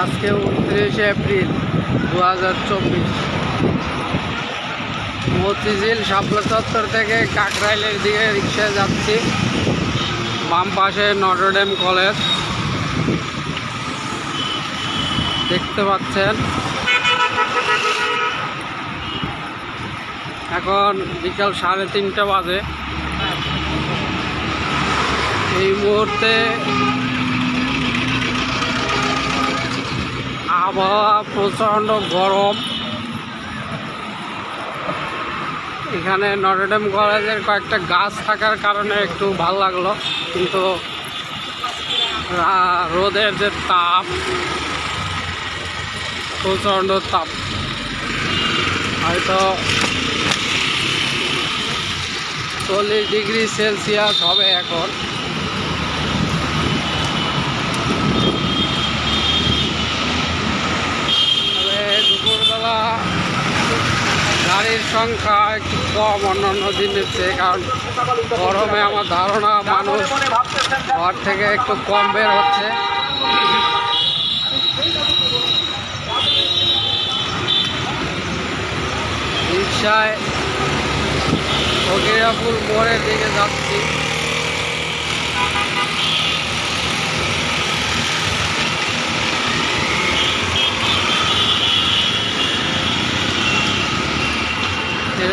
আজকে 29শে এপ্রিল 2024। মতিঝিল শাপলা চত্বর থেকে কাকরাইলের দিকে রিক্সায় যাচ্ছি। বাম পাশে নটরডেম কলেজ দেখতে পাচ্ছেন। এখন বিকাল 3:30 বাজে। এই মুহূর্তে আবহাওয়া প্রচণ্ড গরম। এখানে নটরডেম কলেজের কয়েকটা গাছ থাকার কারণে একটু ভালো লাগলো, কিন্তু রোদের যে তাপ, প্রচণ্ড তাপ, হয়তো 40 ডিগ্রি সেলসিয়াস হবে এখন। দুপুরবেলা গাড়ির সংখ্যা একটু কম অন্যান্য দিনের চেয়ে, কারণ গরমে আমার ধারণা মানুষ ঘর থেকে একটু কম বের হচ্ছে। রিক্সায় ফকিরাপুর মোড়ের দিকে যাচ্ছি।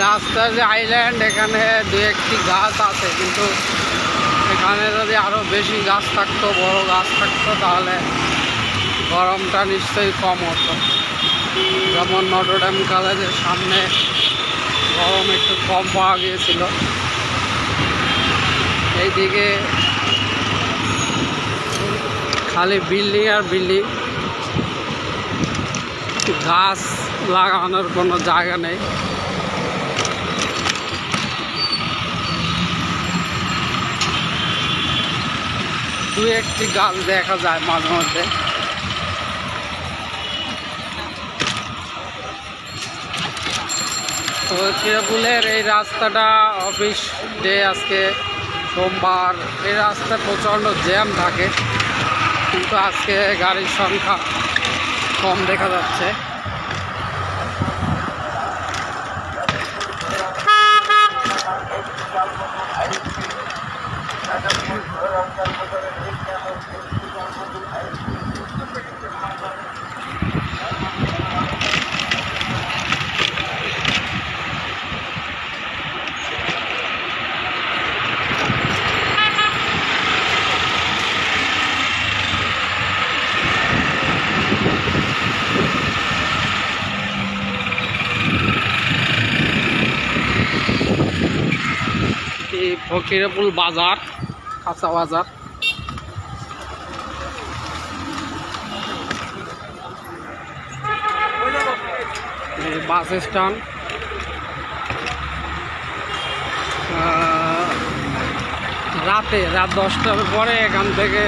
রাস্তার যে আইল্যান্ড, এখানে দু একটি গাছ আছে, কিন্তু এখানে যদি আরও বেশি গাছ থাকতো, বড় গাছ থাকতো, তাহলে গরমটা নিশ্চয়ই কম হতো। যেমন নটরডেম কলেজের সামনে গরম একটু কম পাওয়া গিয়েছিল। এইদিকে খালি বিল্ডিং আর বিল্ডিং, গাছ লাগানোর কোনো জায়গা নেই। দু একটি গাছ দেখা যায় মাঝে মধ্যে। ফকিরাপুলের এই রাস্তাটা অফিস ডে, আজকে সোমবার, এই রাস্তায় প্রচণ্ড জ্যাম থাকে, কিন্তু আজকে গাড়ির সংখ্যা কম দেখা যাচ্ছে। ফকিরাপুল বাজার, কাঁচা বাজার। Bus stand. রাত 10টার পরে এখান থেকে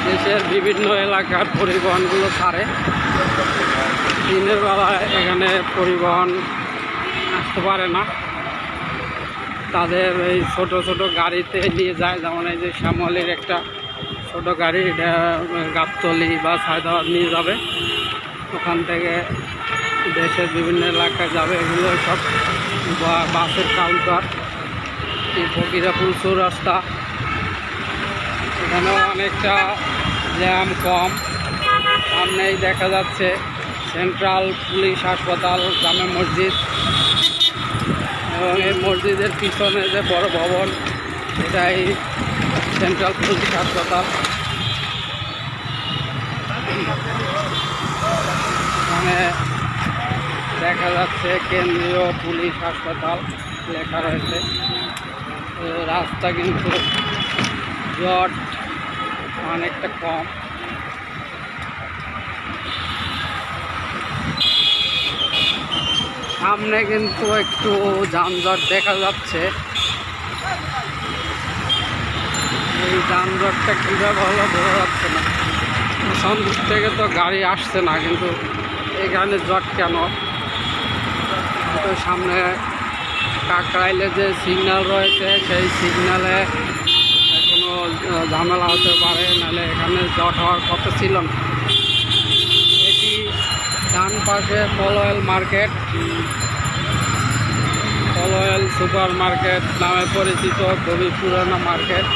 দেশের বিভিন্ন এলাকার পরিবহনগুলো ছাড়ে। দিনের বেলায় এখানে পরিবহন আসতে পারে না, তাদের এই ছোট ছোট গাড়িতে নিয়ে যায়। যেমন এই যে শ্যামলীর একটা ছোট গাড়ি, এটা গাবতলী বা সায়দাবাদ নিয়ে যাবে, ওখান থেকে দেশের বিভিন্ন এলাকায় যাবে। এগুলো সব বাসের কাউন্টার। এই ফকিরাপুল চৌরাস্তা, এখানেও অনেকটা জ্যাম কম। সামনেই দেখা যাচ্ছে সেন্ট্রাল পুলিশ হাসপাতাল, জামে মসজিদ, এবং এই মসজিদের পিছনে যে বড় ভবন, এটাই সেন্ট্রাল পুলিশ হাসপাতাল। এখানে দেখা যাচ্ছে কেন্দ্রীয় পুলিশ হাসপাতাল লেখা রয়েছে। রাস্তা কিন্তু জট অনেকটা কম। সামনে কিন্তু একটু যানজট দেখা যাচ্ছে। এই যানজটটা কীভাবে হলো বোঝা যাচ্ছে না। সন্দ্বীপ থেকে তো গাড়ি আসছে না, কিন্তু এখানে জট কেন? তো সামনে কাকরাইলে যে সিগন্যাল রয়েছে, সেই সিগন্যালে কোনো ঝামেলা হতে পারে, নাহলে এখানে জট হওয়ার কথা ছিল না। পাশে Polwel market, Polwel super market নামে পরিচিত, খুবই পুরানো মার্কেট।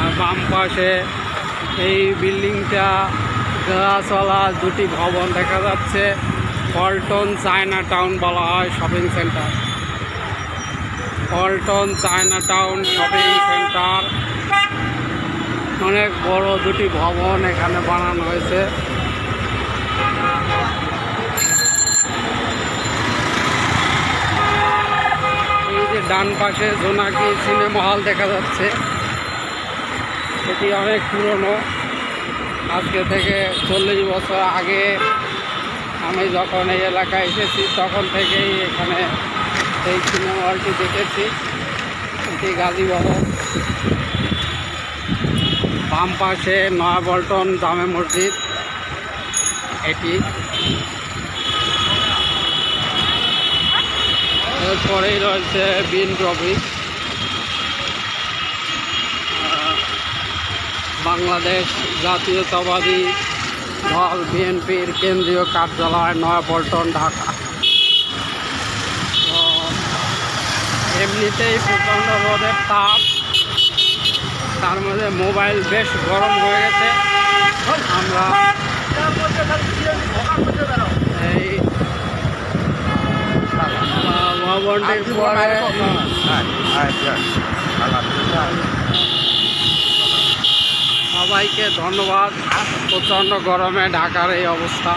আর বাম পাশে এই বিল্ডিংটা গ্লাসওয়ালা দুটি ভবন দেখা যাচ্ছে। পল্টন চায়না টাউন বলা হয় shopping centre, Paltan China town shopping centre. অনেক বড় দুটি ভবন এখানে বানানো হয়েছে। এই যে ডান পাশে জোনাকি সিনেমা হল দেখা যাচ্ছে, এটি অনেক পুরনো। আজকে থেকে 40 বছর আগে আমি যখন এই এলাকায় এসেছি তখন থেকেই এখানে এই সিনেমা হলটি দেখেছি। এটি গাজীবাজার। বাম পাশে নয়াপল্টন জামে মসজিদ, এটি। এরপরেই রয়েছে বিন ট্রফি, বাংলাদেশ জাতীয়তাবাদী দল বিএনপির কেন্দ্রীয় কার্যালয় নয়াপল্টন, ঢাকা। তো এমনিতেই প্রচণ্ড রোদের তাপ, তার মধ্যে মোবাইল বেশ গরম হয়ে গেছে। আমরা এই ভবনটির পরে সবাইকে ধন্যবাদ। প্রচণ্ড গরমে ঢাকার এই অবস্থা।